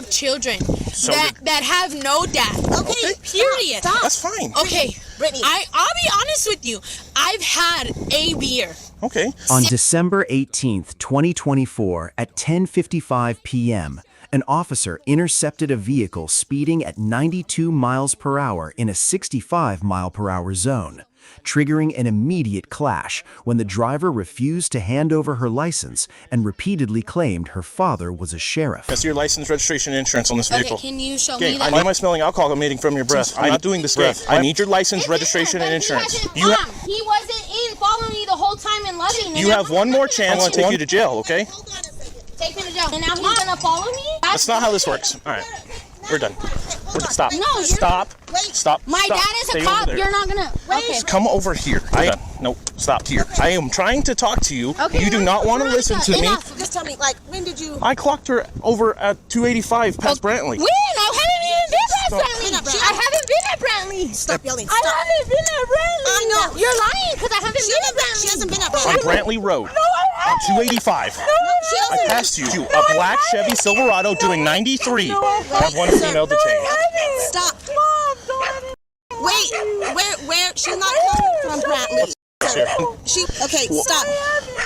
have children So that have no dad. Okay. Period. Stop. That's fine. Okay. Brittany. I'll be honest with you. I've had a beer. Okay. On December 18th, 2024, at 10:55 p.m., an officer intercepted a vehicle speeding at 92 miles per hour in a 65 mile per hour zone, triggering an immediate clash when the driver refused to hand over her license and repeatedly claimed her father was a sheriff. That's your license, registration, and insurance on this vehicle. Okay, can you show Okay, me that? why am I smelling alcohol emanating from your breath? I'm not doing this breath. I need your license, registration, and insurance. He wasn't in following me the whole time and loving me. You have one more chance. I'm going to take you to jail, okay? Take me to jail. And now he's gonna follow me? That's not how this works. All right. We're done. Stop. No, you're Stop. Stop. My Stop. dad is Stay a over cop. there. You're not gonna. Okay. Just come over here. Nope. Stop here. I am trying to talk to you. Okay, You do not want to listen to me. Enough. Just tell me, like, when did you... I clocked her over at 285 past Brantley. When? I haven't even been at Stop. Brantley. I haven't been at Brantley. Stop yelling. I Stop. haven't been at Brantley. I know. You're lying because I haven't been at Brantley. She hasn't been at On Brantley. Brantley Road. No, I On 285. She I hasn't. passed you. A black Chevy Silverado doing 93. I have one female detained. Stop. Mom, don't let it. Wait, where? She's not coming from Brantley. Here. Okay, stop.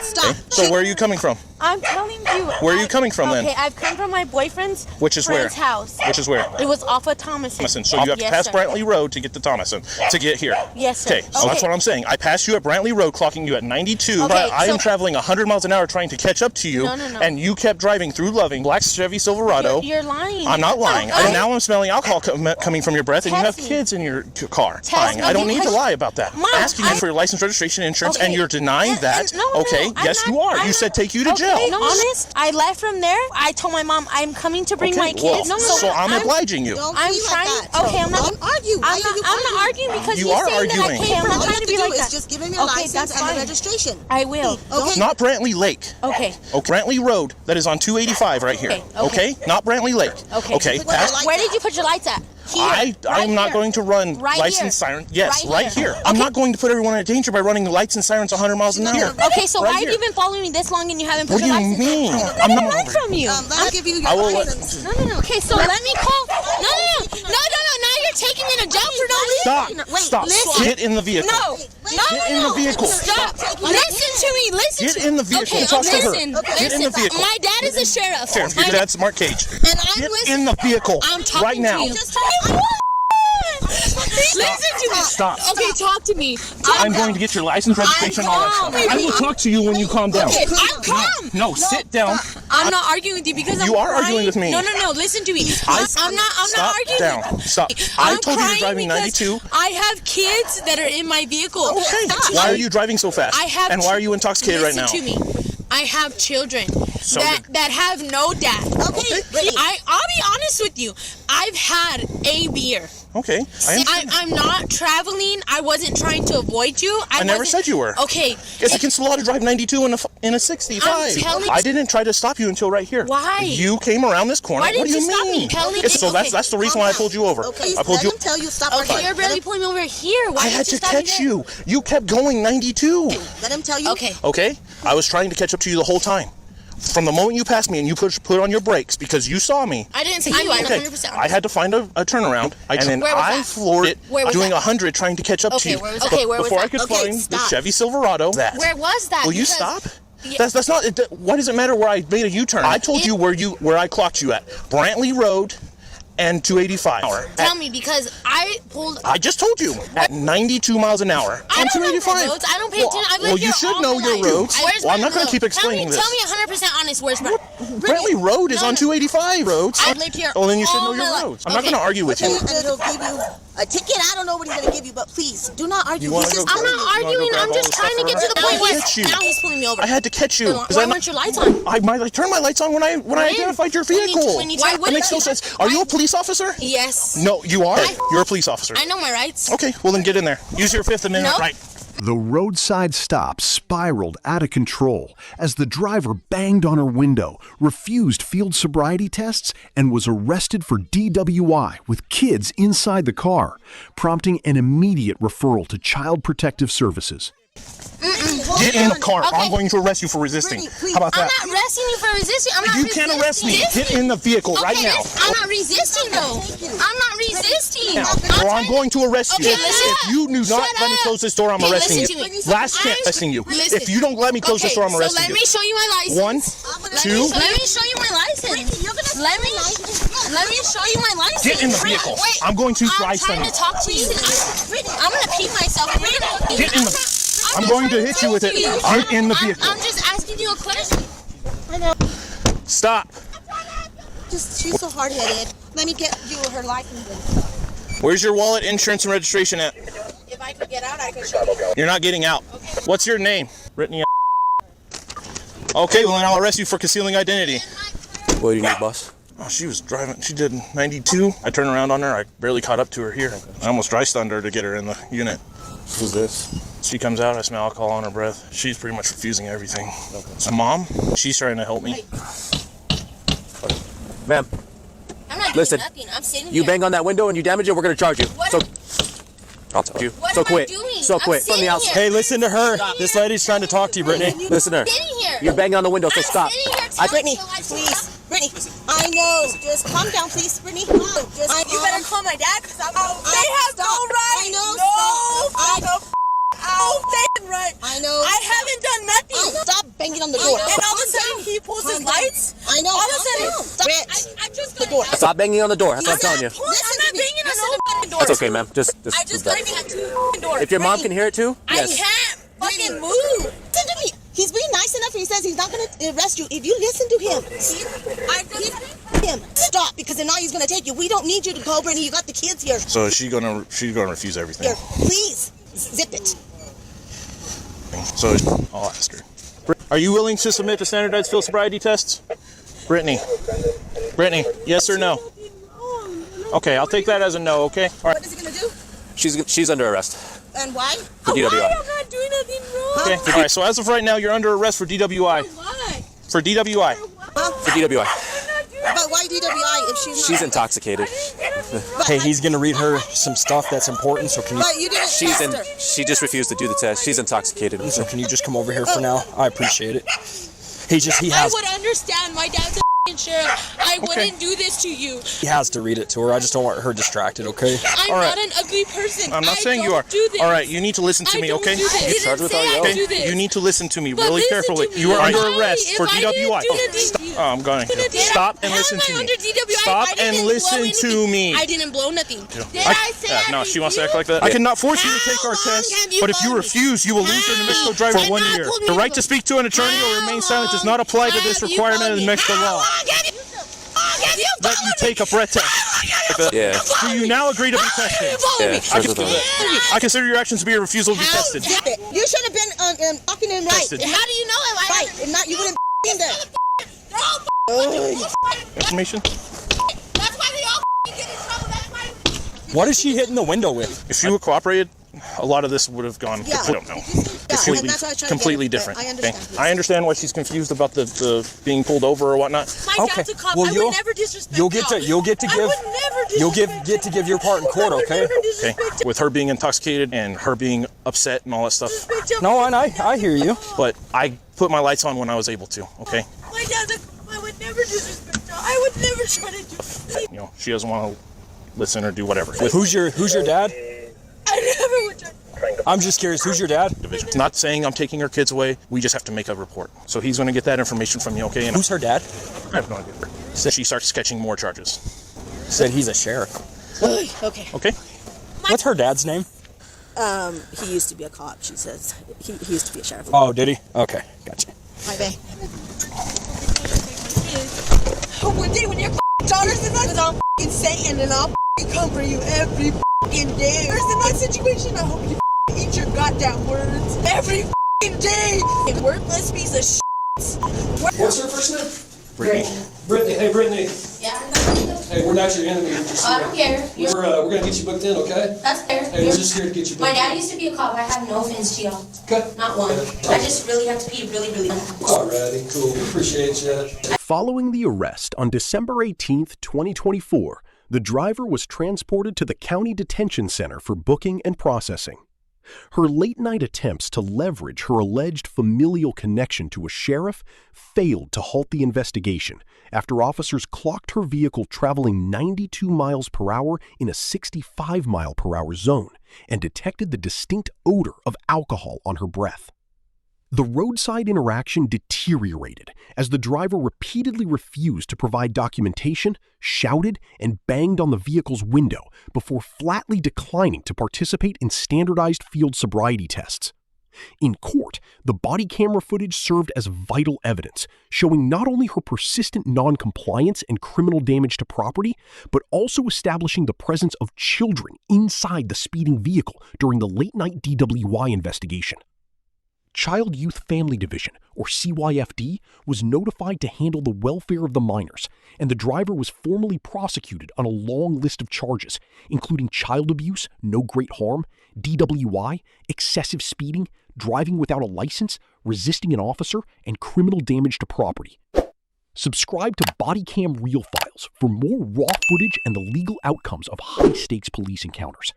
Stop. So where are you coming from? I'm telling you. Where are you coming from then? Okay, I've come from my boyfriend's Which is where? friend's house. Which is where? It was off of Thomason. Thomason. So you have to pass Brantley Road to get to Thomason to get here. Yes, sir. Okay, so that's what I'm saying. I passed you at Brantley Road, clocking you at 92, but I am traveling 100 miles an hour trying to catch up to you, No. and you kept driving through Loving, black Chevy Silverado. You're lying. I'm not lying. Okay. Now I'm smelling alcohol coming from your breath, and you have Test me. kids in your car. Test Fine. me I don't need to because- lie about that. Mom, I'm asking you for your license, registration, and insurance, and Okay. you're denying that. No, okay? I'm Yes, not- you are. I'm You said not- take you to jail. Okay, honest, I left from there. I told my mom I'm coming to bring my kids. Well, so I'm obliging you. Don't I'm be trying. like that. Okay, I'm not. Don't argue. Why I'm are you not arguing because You he's are saying that I arguing. came. I'm All not you trying have to to be do like is that. just give him your Okay, license that's and the fine. registration. I will. Okay. Not Brantley Lake. Okay. Brantley Road, that is on 285 right here. Okay. Not Brantley Lake. Okay. Okay. Put your Past, lights Where did out. you put your lights at? Here. I'm Right not here. going to run Right license here. siren. Yes, Right right here. here. I'm not going to put everyone in danger by running lights and sirens 100 miles an hour. Okay, so Right why have here. you been following me this long and you haven't put What do your you license? mean? I'm not running from you. Let me give you I your will let- license. No. Okay, so let me call. No. Now you're taking me to jail for no reason. Stop. Wait, Stop. listen. Get in the vehicle. No. Get in the vehicle. Stop. Listen to me. Listen. Get in the vehicle. Okay, Talk to her. listen. Get in the vehicle. My dad is a sheriff. Sheriff, My your dad's Mark Cage. And I'm Get listening. in the vehicle I'm talking right now. to you. Listen to me. Stop. Okay, talk to me. I'm going to get your license, registration, all that calm. stuff. I will talk to you when you calm down. Okay, I'm calm. No, sit down. I'm not arguing with you because I'm You are crying. arguing with me. No. Listen to me. I'm not Stop arguing. down. Stop. I I'm told you you're crying driving because 92. I have kids that are in my vehicle. Okay. Why are you driving so fast? I have and why are you intoxicated right now? Listen to me. I have children So that have no dad. Okay. I'll be honest with you. I've had a beer. Okay. I'm not traveling. I wasn't trying to avoid you. I never said you were. Okay. Guess you can still drive 92 in a 65. I'm telling I didn't try to stop you until right here. Why? You came around this corner. Why What didn't do you you stop me? mean? Tell me. So Okay, that's the reason why I pulled you over. Okay, I pulled let you. him tell you stop Okay, arguing. you're barely pulling me over here. Why I didn't had you to stop me catch there? you. You kept going 92. Let him tell you. Okay. Okay? I was trying to catch up to you the whole time. From the moment you passed me and you put on your brakes because you saw me. I didn't see you. I 100%. I had to find a turnaround, and then Where was I that? floored it Where was doing that? 100 trying to catch up to Okay, you. where was that? Okay, where was Before I that? could Okay, find the stop. Chevy Silverado. Where was that? Will you Because- stop? Yeah. That's not. Why does it matter where I made a U-turn? I told you where I clocked you at. Brantley Road and 285. Tell me because I pulled. I just told you at 92 miles an hour I and don't know 285. my roads. I don't pay attention. I've lived Well, you here should all know my your life. roads. Where's Well, I'm my not going to road? keep explaining this. Tell me 100% honest. Where's my? Brantley Road is No, on no. 285 roads. I've lived here Well, then you should all know your my life. roads. I'm not Okay. going to argue with you. It'll give you a ticket. I don't know what he's going to give you, but please do not argue. You wanna He's go just grab I'm telling not you. arguing. grab I'm all just the trying to stuff get to the from point her? where I catch you. now he's pulling me over. I had to catch you. Why weren't your lights on? I turned my lights on when I identified your vehicle. when you That turned- makes no sense. Are you a police officer? Yes. No, you are. You're a police officer. I know my rights. Okay, well then get in there. Use your Fifth Amendment No. right. The roadside stop spiraled out of control as the driver banged on her window, refused field sobriety tests, and was arrested for DUI with kids inside the car, prompting an immediate referral to Child Protective Services. Get in the car. Okay. I'm going to arrest you for resisting. Brittany, please. How about I'm that? not arresting you for resisting. I'm not You can't arrest me. Get in the vehicle right now. I'm not resisting though. I'm not resisting. Now, or I'm going to arrest you. Okay, listen. If you do not let me close this door, I'm Okay, arresting listen you. to me. Last chance arresting you. Listen. If you don't let me close this door, I'm arresting so let you. me show you my license. 1, 2. Let me show you my license. Let me show you my license. Get in the vehicle. I'm going to try I'm trying something. to talk to you. I'm gonna pee myself. Get in the. I'm going to hit you with it. Get in the vehicle. I'm just asking you a question. Stop. She's so hard-headed. Let me get you her license. Where's your wallet, insurance, and registration at? If I could get out, I could show you. You're not getting out. What's your name? Brittany. Okay, well then I'll arrest you for concealing identity. What do you need, boss? Oh, she was driving. She did 92. I turned around on her. I barely caught up to her here. I almost dry stunned her to get her in the unit. Who's this? She comes out. I smell alcohol on her breath. She's pretty much refusing everything. So mom, she's trying to help me. Ma'am, I'm not listen. doing nothing. I'm sitting you here. bang on that window and you damage it, we're gonna charge you. What So, am- I'll tell you. What So am I quit. doing? So I'm quit. From the sitting outside. here. Hey, listen to her. This lady's trying to talk to you, Brittany. Listen to her. I'm sitting here. You're banging on the window, so I'm stop. sitting here I- telling Brittany, you I please. Brittany, I know. Just calm down, please. Brittany, just You better call my dad because they have no stop. right. I know. No. Stop. They right. I know. I haven't done nothing. Stop banging on the door. And all of a sudden he pulls his lights. I know. All of a sudden, Stop. I just The got door. Stop banging on the door. That's what I'm telling you. I'm not banging on no fucking door. That's okay, ma'am. Just I move just back. got at two doors. If your mom can hear it too, I yes. can't fucking move. Listen to me. He's being nice enough and he says he's not going to arrest you. If you listen to him, stop, because then now he's going to take you. We don't need you to go, Brittany. You got the kids here. So she's gonna refuse everything. Here, please zip it. So I'll ask her. Are you willing to submit to standardized field sobriety tests? Brittany, yes or no? Okay, I'll take that as a no, okay? All right. What is he going to do? She's under arrest And why? for DWI. I'm not doing nothing wrong. Okay, all right, so as of right now, you're under arrest for DWI. Why? For DWI. For DWI. But why DWI if she's not? She's intoxicated. Hey, he's gonna read her some stuff that's important, so can you But you didn't She's test in. her. She just refused to do the test. She's intoxicated. just come over here for now? I appreciate it. He I has would understand. My dad's a sheriff. I wouldn't do this to you. to read it to her. I just don't want her distracted, okay? I'm All right. not an ugly person. I'm not I saying you don't are. Do this. All right, you need to listen to I me, don't okay? do this. I Get charged didn't with say all I your do this. You need to listen to me But really listen carefully. to me. You are under Why? arrest If for I didn't DWI. do nothing- I'm going to stop and How listen am to I me. under DWI? Stop I didn't and blow listen to anything. me. I didn't blow nothing. Did I say I No, she wants to act refused? like that. I cannot force you to take our How test, long have you but if you blown me? refuse, you will lose your New Mexico driver for 1 Cannot year. pull me The to right the- to speak to an attorney or remain silent does not apply to this requirement of the New Mexico law. Let you take a breath test. Yeah. Do you now agree to be tested? Yeah. Charged with that. I consider your actions to be a refusal to be tested. Zip it. You should have been talking in right. Tested. How do you know if I Right. If not, you wouldn't in there. Information? That's why they all get in trouble. That's why. What is she hitting the window with? If you had cooperated, a lot of this would have gone. Yeah. I don't know. Yeah, Completely, and that's why I tried to completely get it, different. but I okay? understand. I understand why she's confused about the being pulled over or whatnot. My Okay. dad's a cop. Well, I you'll- would never disrespect you'll get to y'all. I would never get to give your part in court, okay? Okay, with her being intoxicated and her being upset and all that stuff. No, I hear you. But I put my lights on when I was able to. Okay, My dad's a cop. I would never disrespect y'all. I would never try to do. you know she doesn't want to listen or do whatever. With Who's your dad? I never would try. I'm just curious. Who's your dad? division. Not saying I'm taking her kids away. We just have to make a report. So he's going to get that information from you. Okay, and Who's her dad? I have no idea. So she starts sketching more charges. Said he's a sheriff. Okay. Okay. What's her dad's name? He used to be a cop, she says. He used to be a sheriff. Oh, did he? Okay, gotcha. Hi, babe. One day when your daughter's in that, I'll Satan and I'll come for you every day. There's in that situation, I hope you eat your goddamn words every day. Worthless piece of shit. What's her first name? Brittany. Brittany. Hey, Brittany. Yeah. Hey, we're not your enemy. Just, I don't care. we're gonna get you booked in, okay? That's fair. Hey, we're just here to get you booked My in. dad used to be a cop. I have no offense to y'all. Okay. Not one. I just really have to pee really, really bad. Alrighty, cool. Appreciate you. Following the arrest on December 18th, 2024, the driver was transported to the County Detention Center for booking and processing. Her late-night attempts to leverage her alleged familial connection to a sheriff failed to halt the investigation after officers clocked her vehicle traveling 92 miles per hour in a 65 mile per hour zone and detected the distinct odor of alcohol on her breath. The roadside interaction deteriorated as the driver repeatedly refused to provide documentation, shouted, and banged on the vehicle's window before flatly declining to participate in standardized field sobriety tests. In court, the body camera footage served as vital evidence, showing not only her persistent non-compliance and criminal damage to property, but also establishing the presence of children inside the speeding vehicle during the late-night DWI investigation. Child Youth Family Division, or CYFD, was notified to handle the welfare of the minors, and the driver was formally prosecuted on a long list of charges, including child abuse, no great harm, DWI, excessive speeding, driving without a license, resisting an officer, and criminal damage to property. Subscribe to Bodycam Real Files for more raw footage and the legal outcomes of high-stakes police encounters.